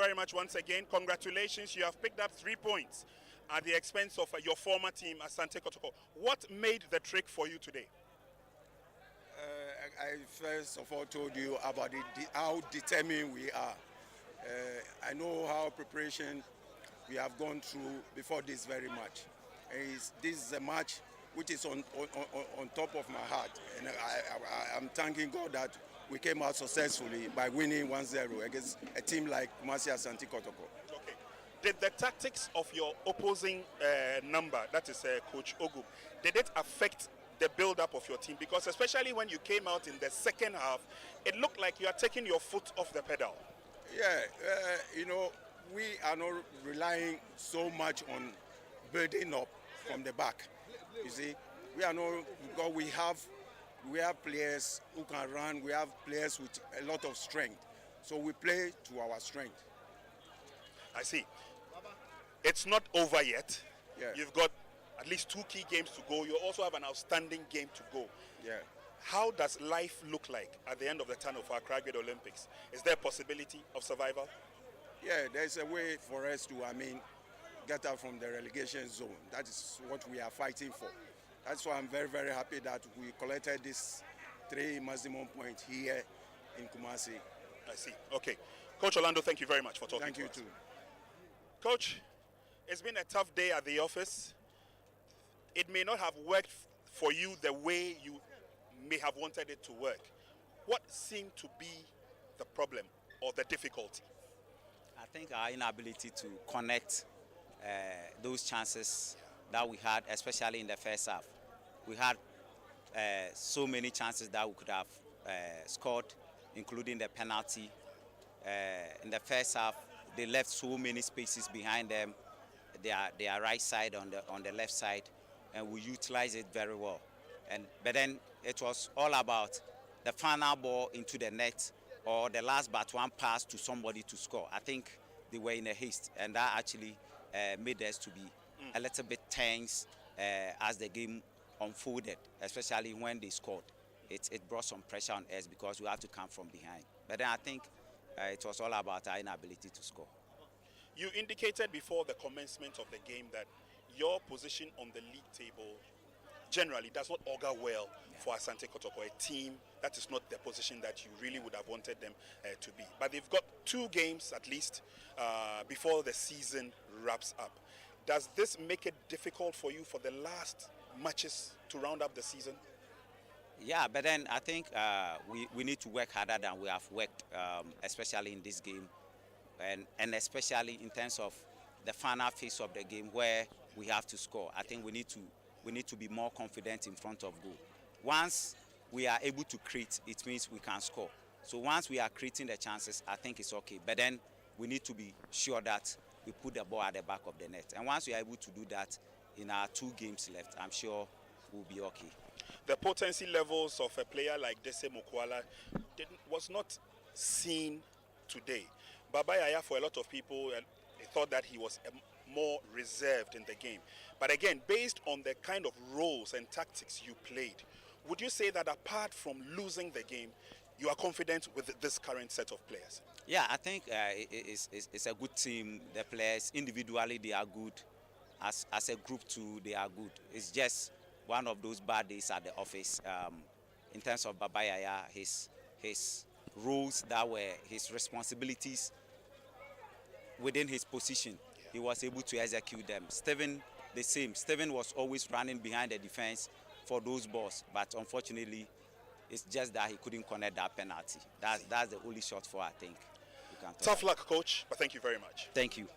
very much once again. Congratulations. You have picked up 3 points at the expense of your former team, Asante Kotoko. What made the trick for you today? I first of all told you about how determined we are. I know how preparation we have gone through before this very match. This is a match which is on top of my heart, and I'm thanking God that we came out successfully by winning 1-0 against a team like Kumasi Asante Kotoko. Okay. Did the tactics of your opposing number, that is Coach Ogu, did it affect the build-up of your team? Because especially when you came out in the second half, it looked like you are taking your foot off the pedal. Yeah, we are not relying so much on building up from the back. You see, we are not, because we have players who can run. We have players with a lot of strength, so we play to our strength. I see. It's not over yet. Yeah. You've got at least 2 key games to go. You also have an outstanding game to go. Yeah. How does life look like at the end of the tunnel for Accra Great Olympics? Is there a possibility of survival? Yeah, there's a way for us to, get out from the relegation zone. That is what we are fighting for. That's why I'm very, very happy that we collected this 3 maximum points here in Kumasi. I see. Okay. Coach Orlando, thank you very much for talking to us. Thank you too. Coach, it's been a tough day at the office. It may not have worked for you the way you may have wanted it to work. What seemed to be the problem or the difficulty? I think our inability to connect those chances that we had, especially in the first half. We had so many chances that we could have scored, including the penalty. In the first half, they left so many spaces behind them, their right side on the left side, and we utilized it very well. But then it was all about the final ball into the net or the last but one pass to somebody to score. I think they were in a haste, and that actually made us to be a little bit tense as the game unfolded, especially when they scored. It brought some pressure on us because we had to come from behind. But then I think it was all about our inability to score. You indicated before the commencement of the game that your position on the league table generally does not augur well for Asante Kotoko, a team that is not the position that you really would have wanted them to be. But they've got 2 games at least before the season wraps up. Does this make it difficult for you for the last matches to round up the season? Yeah, but then I think we need to work harder than we have worked, especially in this game, and especially in terms of the final phase of the game where we have to score. I think we need to be more confident in front of goal. Once we are able to create, it means we can score. So once we are creating the chances, I think it's okay. But then we need to be sure that we put the ball at the back of the net. And once we are able to do that in our 2 games left, I'm sure we'll be okay. The potency levels of a player like Dese Mokwala was not seen today. Baba Yaya, for a lot of people, they thought that he was more reserved in the game. But again, based on the kind of roles and tactics you played, would you say that apart from losing the game, you are confident with this current set of players? Yeah, I think it's a good team. The players, individually, they are good. As a group too, they are good. It's just one of those bad days at the office. In terms of Baba Yaya, his roles that were his responsibilities within his position, he was able to execute them. Steven, the same. Steven was always running behind the defense for those balls, but unfortunately, it's just that he couldn't connect that penalty. That's the only shortfall I think you can talk Tough about. luck, coach, but thank you very much. Thank you.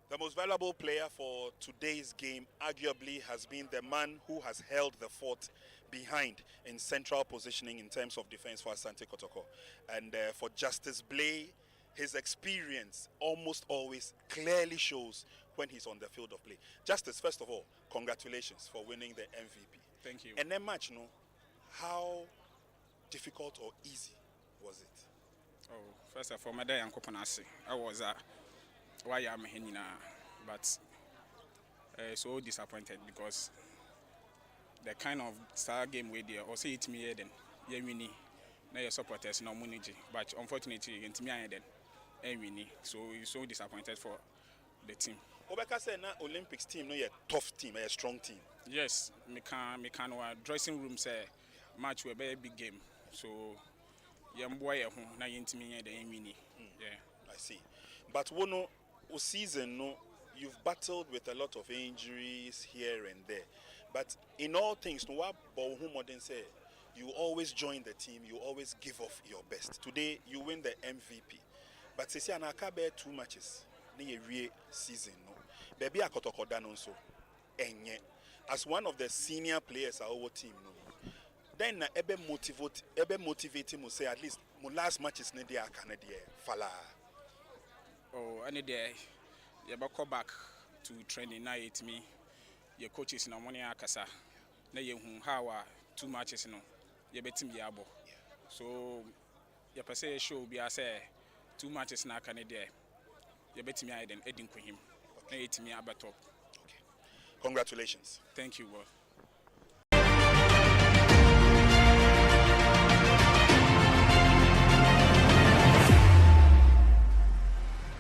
The most valuable player for today's game arguably has been the man who has held the fort behind in central positioning in terms of defense for Asante Kotoko. And for Justice Blay, his experience almost always clearly shows when he's on the field of play. Justice, first of all, congratulations for winning the MVP. Thank you. And then match, how difficult or easy was it? Oh, first of all, my day I was why I'm here, but so disappointed because the kind of star game we did, or say it me then, yeah, we need. Now your supporters no money, but unfortunately, into me then. and winning. So we're so disappointed for the team. Obeka said na Olympics team no a tough team, a strong team. Yes, me can dressing room say match will be a big game. So young boy na yintimi the winning. Yeah, I see. But one season no, you've battled with a lot of injuries here and there. But in all things, no what modern say, you always join the team, you always give off your best. Today you win the MVP. But say anaka bear 2 matches. Ni a season no. Baby Kotoko danon so. Enye. As one of the senior players of our team no. Then ebe motivate him say at least my last matches ne dia Canada fala. Oh, any day you go back to training now it me your coaches na money akasa na ye hu how 2 matches no ye betim ye abo. So you per se show be say 2 matches na Canada ye betim ya den edin ko him na yetimi abatop. Okay. Congratulations. Thank you, boy.